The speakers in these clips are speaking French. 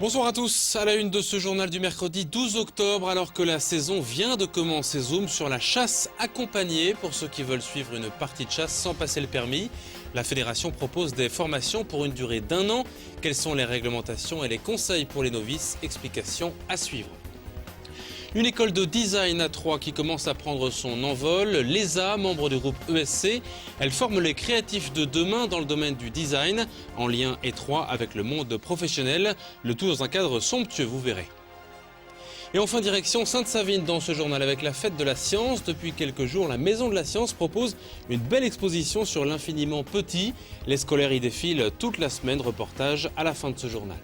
Bonsoir à tous, à la une de ce journal du mercredi 12 octobre, alors que la saison vient de commencer, zoom sur la chasse accompagnée. Pour ceux qui veulent suivre une partie de chasse sans passer le permis, la fédération propose des formations pour une durée d'1 an. Quelles sont les réglementations et les conseils pour les novices? Explications à suivre. Une école de design à Troyes qui commence à prendre son envol. L'ESA, membre du groupe ESC, elle forme les créatifs de demain dans le domaine du design, en lien étroit avec le monde professionnel. Le tout dans un cadre somptueux, vous verrez. Et enfin, direction Sainte-Savine dans ce journal avec la fête de la science. Depuis quelques jours, la Maison de la Science propose une belle exposition sur l'infiniment petit. Les scolaires y défilent toute la semaine. Reportage à la fin de ce journal.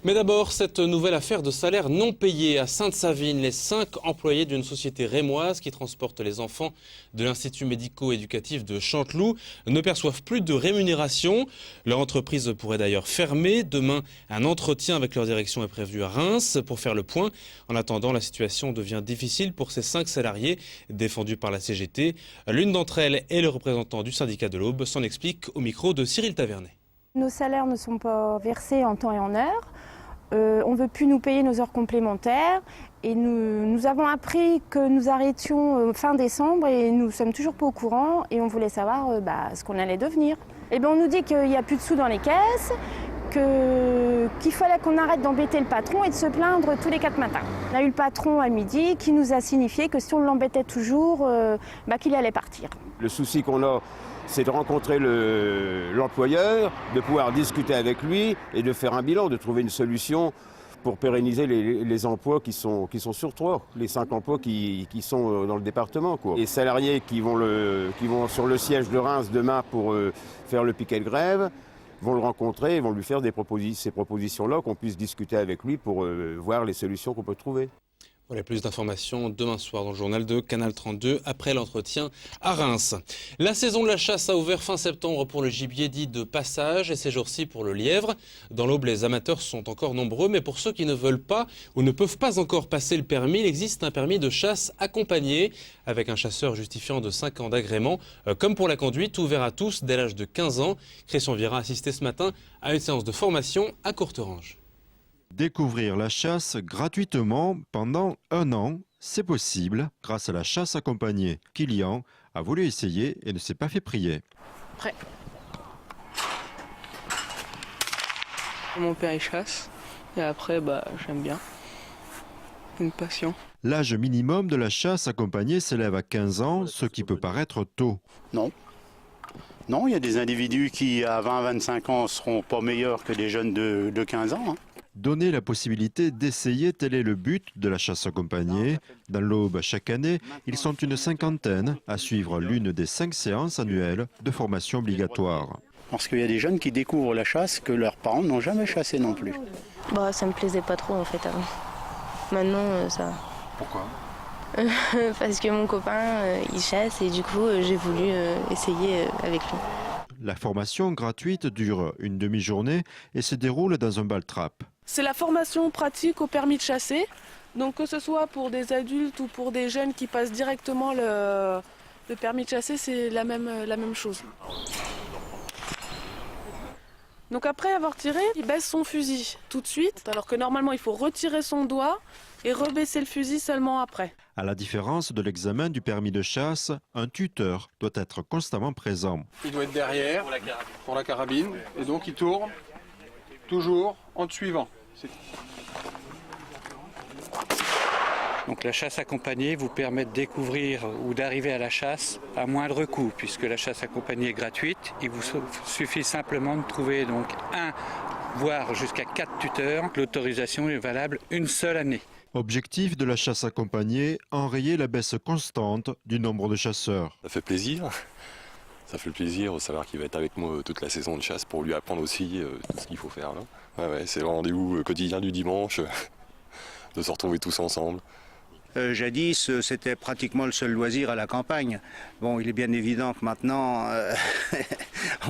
Mais d'abord, cette nouvelle affaire de salaire non payé à Sainte-Savine. Les 5 employés d'une société rémoise qui transporte les enfants de l'Institut médico-éducatif de Chanteloup ne perçoivent plus de rémunération. Leur entreprise pourrait d'ailleurs fermer. Demain, un entretien avec leur direction est prévu à Reims pour faire le point. En attendant, la situation devient difficile pour ces 5 salariés défendus par la CGT. L'une d'entre elles est le représentant du syndicat de l'Aube, s'en explique au micro de Cyril Tavernet. Nos salaires ne sont pas versés en temps et en heure. On ne veut plus nous payer nos heures complémentaires et nous avons appris que nous arrêtions fin décembre et nous ne sommes toujours pas au courant et on voulait savoir ce qu'on allait devenir. Et on nous dit qu'il n'y a plus de sous dans les caisses, qu'il fallait qu'on arrête d'embêter le patron et de se plaindre tous les 4 matins. On a eu le patron à midi qui nous a signifié que si on l'embêtait toujours, qu'il allait partir. Le souci qu'on a, c'est de rencontrer l'employeur, de pouvoir discuter avec lui et de faire un bilan, de trouver une solution pour pérenniser les emplois qui sont sur Troyes, les 5 emplois qui sont dans le département, quoi. Les salariés qui vont sur le siège de Reims demain pour faire le piquet de grève vont le rencontrer et vont lui faire ces propositions-là, qu'on puisse discuter avec lui pour voir les solutions qu'on peut trouver. Voilà, plus d'informations demain soir dans le journal de Canal 32 après l'entretien à Reims. La saison de la chasse a ouvert fin septembre pour le gibier dit de passage et ces jours-ci pour le lièvre. Dans l'Aube, les amateurs sont encore nombreux, mais pour ceux qui ne veulent pas ou ne peuvent pas encore passer le permis, il existe un permis de chasse accompagné avec un chasseur justifiant de 5 ans d'agrément. Comme pour la conduite, ouvert à tous dès l'âge de 15 ans. Christian Vira a assisté ce matin à une séance de formation à Courterange. Découvrir la chasse gratuitement pendant 1 an, c'est possible grâce à la chasse accompagnée. Kylian a voulu essayer et ne s'est pas fait prier. Prêt. Mon père il chasse et après j'aime bien. Une passion. L'âge minimum de la chasse accompagnée s'élève à 15 ans, ce qui peut paraître tôt. Non. Non, il y a des individus qui à 20-25 ans seront pas meilleurs que des jeunes de 15 ans. Donner la possibilité d'essayer, tel est le but de la chasse accompagnée. Dans l'Aube, chaque année, ils sont une 50aine à suivre l'une des 5 séances annuelles de formation obligatoire. Parce qu'il y a des jeunes qui découvrent la chasse que leurs parents n'ont jamais chassé non plus. Ça me plaisait pas trop en fait avant. Maintenant, ça... Pourquoi? Parce que mon copain, il chasse et du coup, j'ai voulu essayer avec lui. La formation gratuite dure une demi-journée et se déroule dans un baltrap. C'est la formation pratique au permis de chasser. Donc que ce soit pour des adultes ou pour des jeunes qui passent directement le permis de chasser, c'est la même chose. Donc après avoir tiré, il baisse son fusil tout de suite, alors que normalement il faut retirer son doigt et rebaisser le fusil seulement après. À la différence de l'examen du permis de chasse, un tuteur doit être constamment présent. Il doit être derrière pour la carabine et donc il tourne toujours en te suivant. Donc la chasse accompagnée vous permet de découvrir ou d'arriver à la chasse à moindre coût, puisque la chasse accompagnée est gratuite. Il vous suffit simplement de trouver donc 1, voire jusqu'à 4 tuteurs. L'autorisation est valable une seule année. Objectif de la chasse accompagnée, enrayer la baisse constante du nombre de chasseurs. Ça fait plaisir. Ça fait plaisir de savoir qu'il va être avec moi toute la saison de chasse pour lui apprendre aussi tout ce qu'il faut faire. Là. C'est le rendez-vous quotidien du dimanche, de se retrouver tous ensemble. Jadis, c'était pratiquement le seul loisir à la campagne. Bon, il est bien évident que maintenant,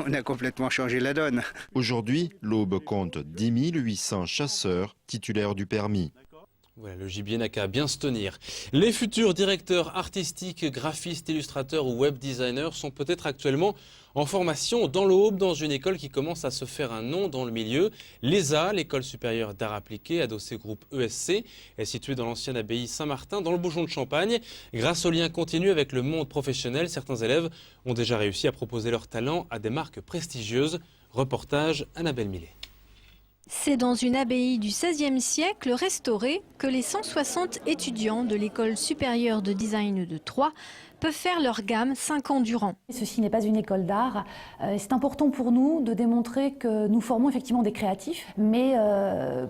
on a complètement changé la donne. Aujourd'hui, l'Aube compte 10 800 chasseurs titulaires du permis. Voilà, le gibier n'a qu'à bien se tenir. Les futurs directeurs artistiques, graphistes, illustrateurs ou web designers sont peut-être actuellement en formation dans l'Aube, dans une école qui commence à se faire un nom dans le milieu. L'ESA, l'école supérieure d'art appliqué, adossée au groupe ESC, est située dans l'ancienne abbaye Saint-Martin, dans le Bougeon de Champagne. Grâce au lien continu avec le monde professionnel, certains élèves ont déjà réussi à proposer leur talent à des marques prestigieuses. Reportage Annabelle Millet. C'est dans une abbaye du XVIe siècle restaurée que les 160 étudiants de l'école supérieure de design de Troyes peuvent faire leur gamme 5 ans durant. Ceci n'est pas une école d'art. C'est important pour nous de démontrer que nous formons effectivement des créatifs, mais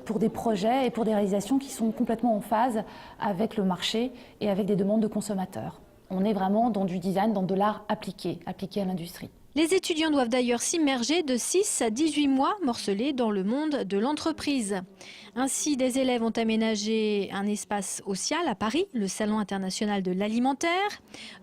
pour des projets et pour des réalisations qui sont complètement en phase avec le marché et avec des demandes de consommateurs. On est vraiment dans du design, dans de l'art appliqué à l'industrie. Les étudiants doivent d'ailleurs s'immerger de 6 à 18 mois morcelés dans le monde de l'entreprise. Ainsi, des élèves ont aménagé un espace social à Paris, le Salon international de l'alimentaire.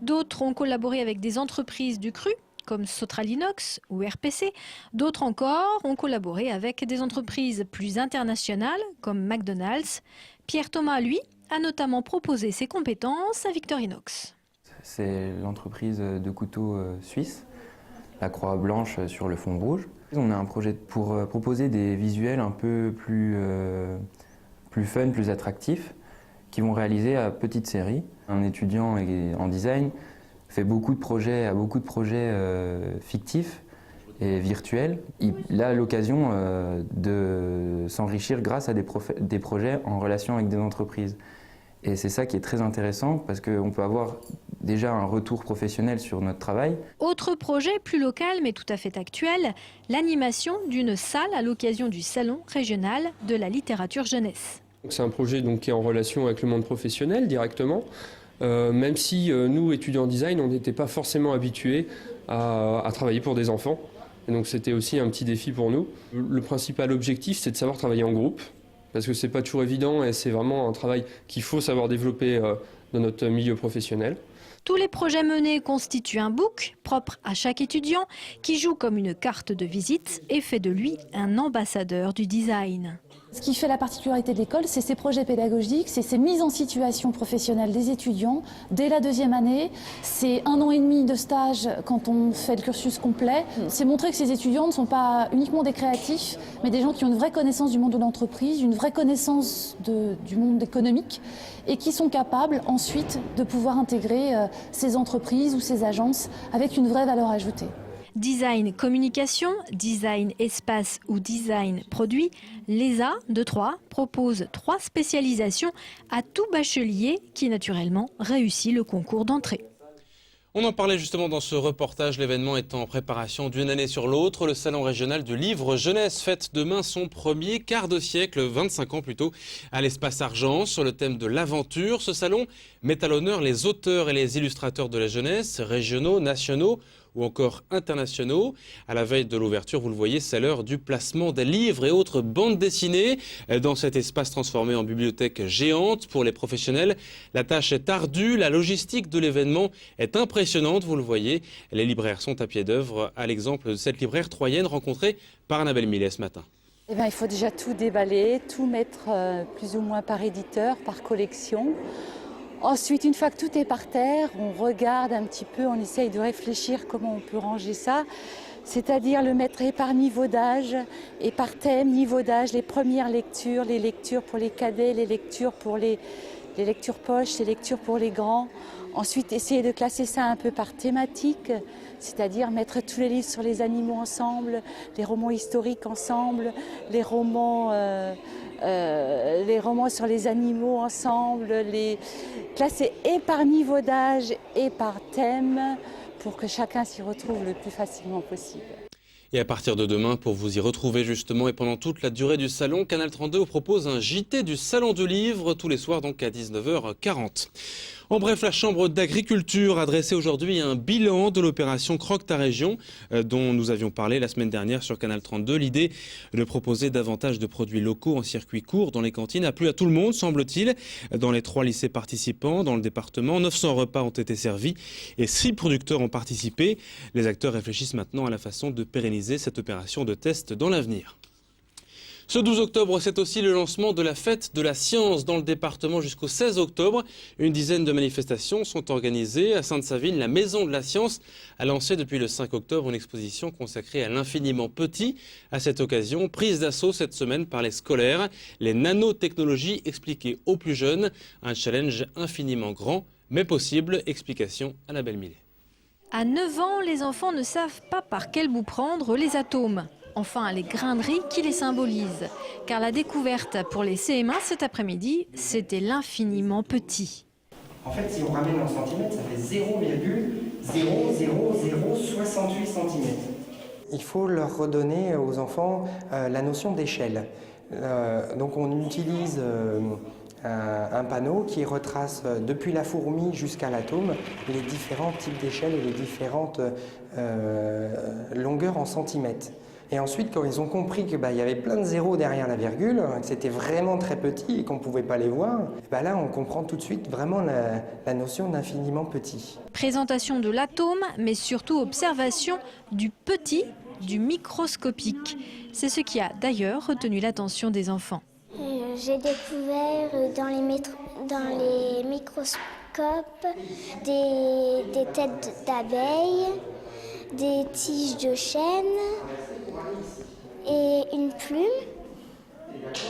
D'autres ont collaboré avec des entreprises du cru, comme Sotralinox ou RPC. D'autres encore ont collaboré avec des entreprises plus internationales, comme McDonald's. Pierre Thomas, lui, a notamment proposé ses compétences à Victorinox. C'est l'entreprise de couteaux suisse, la croix blanche sur le fond rouge. On a un projet pour proposer des visuels un peu plus fun, plus attractifs, qui vont réaliser à petite série. Un étudiant en design fait beaucoup de projets fictifs et virtuels. Il a l'occasion de s'enrichir grâce à des projets en relation avec des entreprises. Et c'est ça qui est très intéressant parce qu'on peut avoir déjà un retour professionnel sur notre travail. Autre projet plus local mais tout à fait actuel, l'animation d'une salle à l'occasion du Salon régional de la littérature jeunesse. C'est un projet qui est en relation avec le monde professionnel directement, même si nous, étudiants en design, on n'était pas forcément habitués à travailler pour des enfants. Et donc c'était aussi un petit défi pour nous. Le principal objectif, c'est de savoir travailler en groupe, parce que c'est pas toujours évident et c'est vraiment un travail qu'il faut savoir développer dans notre milieu professionnel. Tous les projets menés constituent un book propre à chaque étudiant qui joue comme une carte de visite et fait de lui un ambassadeur du design. Ce qui fait la particularité de l'école, c'est ces projets pédagogiques, c'est ces mises en situation professionnelle des étudiants dès la 2e année. C'est 1 an et demi de stage quand on fait le cursus complet. C'est montrer que ces étudiants ne sont pas uniquement des créatifs, mais des gens qui ont une vraie connaissance du monde de l'entreprise, une vraie connaissance du monde économique et qui sont capables ensuite de pouvoir intégrer ces entreprises ou ces agences avec une vraie valeur ajoutée. Design communication, design espace ou design produit, l'ESA de Troyes propose 3 spécialisations à tout bachelier qui naturellement réussit le concours d'entrée. On en parlait justement dans ce reportage, l'événement est en préparation d'une année sur l'autre. Le Salon régional du livre jeunesse fête demain son premier quart de siècle, 25 ans plutôt, à l'espace Argent sur le thème de l'aventure. Ce salon met à l'honneur les auteurs et les illustrateurs de la jeunesse, régionaux, nationaux ou encore internationaux. À la veille de l'ouverture, vous le voyez, c'est l'heure du placement des livres et autres bandes dessinées dans cet espace transformé en bibliothèque géante pour les professionnels. La tâche est ardue, la logistique de l'événement est impressionnante, vous le voyez. Les libraires sont à pied d'œuvre, à l'exemple de cette libraire troyenne rencontrée par Annabelle Millet ce matin. Il faut déjà tout déballer, tout mettre plus ou moins par éditeur, par collection. Ensuite, une fois que tout est par terre, on regarde un petit peu, on essaye de réfléchir comment on peut ranger ça, c'est-à-dire le mettre et par niveau d'âge et par thème, niveau d'âge, les premières lectures, les lectures pour les cadets, les lectures pour les lectures poches, les lectures pour les grands. Ensuite, essayer de classer ça un peu par thématique, c'est-à-dire mettre tous les livres sur les animaux ensemble, les romans historiques ensemble, les romans sur les animaux ensemble, les classer et par niveau d'âge et par thème pour que chacun s'y retrouve le plus facilement possible. Et à partir de demain, pour vous y retrouver justement et pendant toute la durée du salon, Canal 32 vous propose un JT du Salon du Livre tous les soirs donc à 19h40. En bref, la Chambre d'agriculture a dressé aujourd'hui un bilan de l'opération Croque ta région dont nous avions parlé la semaine dernière sur Canal 32. L'idée de proposer davantage de produits locaux en circuit court dans les cantines a plu à tout le monde, semble-t-il. Dans les 3 lycées participants dans le département, 900 repas ont été servis et 6 producteurs ont participé. Les acteurs réfléchissent maintenant à la façon de pérenniser cette opération de test dans l'avenir. Ce 12 octobre, c'est aussi le lancement de la fête de la science dans le département jusqu'au 16 octobre. Une dizaine de manifestations sont organisées. À Sainte-Savine, la Maison de la Science a lancé depuis le 5 octobre une exposition consacrée à l'infiniment petit. À cette occasion, prise d'assaut cette semaine par les scolaires. Les nanotechnologies expliquées aux plus jeunes. Un challenge infiniment grand, mais possible. Explication Annabelle Millet. À 9 ans, les enfants ne savent pas par quel bout prendre les atomes. Enfin, les graineries qui les symbolisent. Car la découverte pour les CM1 cet après-midi, c'était l'infiniment petit. En fait, si on ramène en centimètres, ça fait 0,00068 cm. Il faut leur redonner aux enfants la notion d'échelle. Donc on utilise un panneau qui retrace depuis la fourmi jusqu'à l'atome les différents types d'échelles et les différentes longueurs en centimètres. Et ensuite, quand ils ont compris qu'il y avait plein de zéros derrière la virgule, que c'était vraiment très petit et qu'on ne pouvait pas les voir, là on comprend tout de suite vraiment la notion d'infiniment petit. Présentation de l'atome, mais surtout observation du petit, du microscopique. C'est ce qui a d'ailleurs retenu l'attention des enfants. J'ai découvert dans les microscopes des têtes d'abeilles, des tiges de chêne et une plume.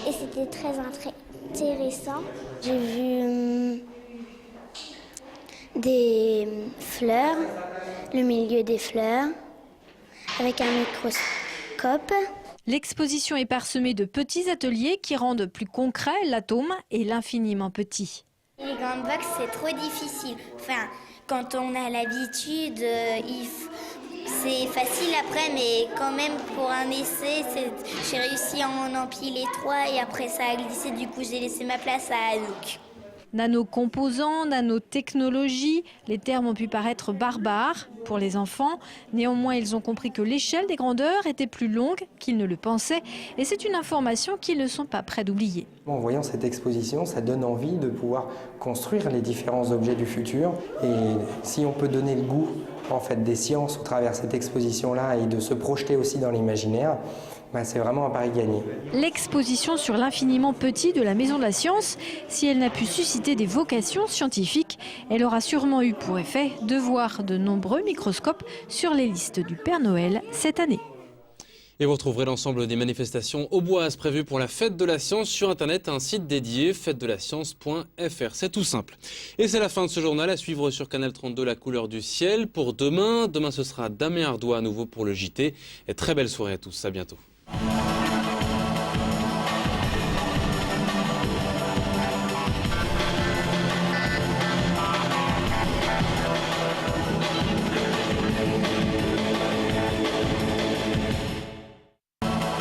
Et c'était très intéressant. J'ai vu des fleurs, le milieu des fleurs, avec un microscope. L'exposition est parsemée de petits ateliers qui rendent plus concret l'atome et l'infiniment petit. Les grandes box, c'est trop difficile. Enfin, quand on a l'habitude, c'est facile après, mais quand même pour un essai, j'ai réussi à en empiler 3 et après ça a glissé, du coup j'ai laissé ma place à Anouk. Nanocomposants, nanotechnologie, les termes ont pu paraître barbares pour les enfants. Néanmoins, ils ont compris que l'échelle des grandeurs était plus longue qu'ils ne le pensaient. Et c'est une information qu'ils ne sont pas prêts d'oublier. En voyant cette exposition, ça donne envie de pouvoir construire les différents objets du futur. Et si on peut donner le goût des sciences au travers de cette exposition-là et de se projeter aussi dans l'imaginaire, c'est vraiment un pari gagné. L'exposition sur l'infiniment petit de la Maison de la Science, si elle n'a pu susciter des vocations scientifiques, elle aura sûrement eu pour effet de voir de nombreux microscopes sur les listes du Père Noël cette année. Et vous retrouverez l'ensemble des manifestations auboises prévues pour la Fête de la Science sur Internet, un site dédié, fêtedelascience.fr. C'est tout simple. Et c'est la fin de ce journal, à suivre sur Canal 32, la couleur du ciel. Pour demain, ce sera Damien Ardois à nouveau pour le JT. Et très belle soirée à tous, à bientôt.